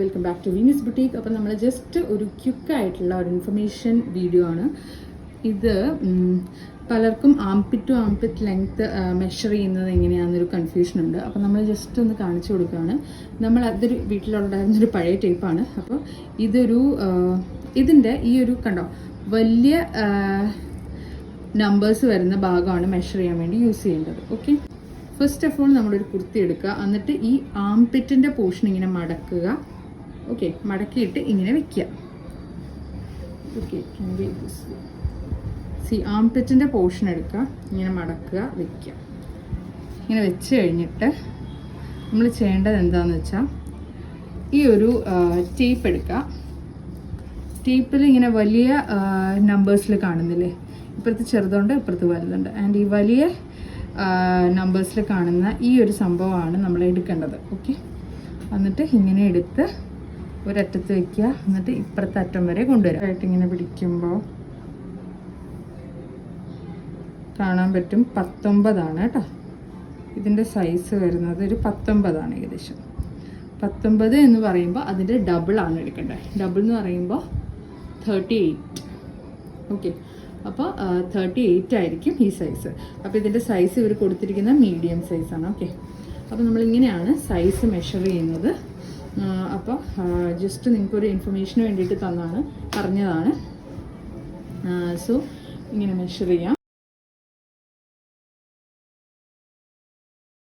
Welcome back to Veenee's boutique. അപ്പോൾ നമ്മൾ just ഒരു ക്വിക്കായിട്ടുള്ള ഒരു ഇൻഫർമേഷൻ വീഡിയോ ആണ് ഇത്. പലർക്കും armpit to armpit length measure ചെയ്യുന്നത് എങ്ങനെയാണെന്നൊരു കൺഫ്യൂഷൻ ഉണ്ട്. അപ്പോൾ നമ്മൾ ജസ്റ്റ് ഒന്ന് കാണിച്ചു കൊടുക്കുകയാണ്. അതൊരു വീട്ടിലുണ്ടായിരുന്നൊരു പഴയ ടൈപ്പാണ്. അപ്പോൾ ഇതിൻ്റെ ഈ ഒരു കണ്ടോ വലിയ നമ്പേഴ്സ് വരുന്ന ഭാഗമാണ് മെഷർ ചെയ്യാൻ വേണ്ടി യൂസ് ചെയ്യേണ്ടത്. ഓക്കെ, ഫസ്റ്റ് ഓഫ് ഓൾ നമ്മളൊരു കുർത്തി എടുക്കുക, എന്നിട്ട് ഈ ആംപിറ്റിൻ്റെ പോർഷൻ ഇങ്ങനെ മടക്കുക. ഓക്കെ, മടക്കിയിട്ട് ഇങ്ങനെ വെക്കുക. ഓക്കെ, ആംപിറ്റിൻ്റെ പോർഷൻ എടുക്കുക, ഇങ്ങനെ മടക്കുക, വെക്കുക. ഇങ്ങനെ വെച്ച് കഴിഞ്ഞിട്ട് നമ്മൾ ചെയ്യേണ്ടത് എന്താണെന്ന് വെച്ചാൽ ഈ ഒരു ടേപ്പ് എടുക്കുക. ടേപ്പിൽ ഇങ്ങനെ വലിയ നമ്പേഴ്സിൽ കാണുന്നില്ലേ, ഇപ്പുറത്ത് ചെറുതുണ്ട് ഇപ്പുറത്ത് വലുതുണ്ട്. ആൻഡ് ഈ വലിയ നമ്പേഴ്സിൽ കാണുന്ന ഈ ഒരു സംഭവമാണ് നമ്മൾ എടുക്കേണ്ടത്. ഓക്കെ, എന്നിട്ട് ഇങ്ങനെ എടുത്ത് ഒരറ്റത്ത് വയ്ക്കുക, എന്നിട്ട് ഇപ്പുറത്തെ അറ്റം വരെ കൊണ്ടുവരിക. ആയിട്ട് ഇങ്ങനെ പിടിക്കുമ്പോൾ കാണാൻ പറ്റും 19 കേട്ടോ. ഇതിൻ്റെ സൈസ് വരുന്നത് ഒരു 19 ഏകദേശം. 19 എന്ന് പറയുമ്പോൾ അതിൻ്റെ ഡബിളാണ് എടുക്കേണ്ടത്. ഡബിൾ എന്ന് പറയുമ്പോൾ 38. ഓക്കെ, അപ്പോൾ 38 ആയിരിക്കും ഈ സൈസ്. അപ്പോൾ ഇതിൻ്റെ സൈസ് ഇവർ കൊടുത്തിരിക്കുന്ന മീഡിയം സൈസാണ്. ഓക്കെ, അപ്പോൾ നമ്മളിങ്ങനെയാണ് സൈസ് മെഷർ ചെയ്യുന്നത്. അപ്പോൾ ജസ്റ്റ് നിങ്ങൾക്കൊരു ഇൻഫർമേഷന് വേണ്ടിയിട്ട് പറഞ്ഞതാണ്. സോ ഇങ്ങനെ മെഷർ ചെയ്യാം.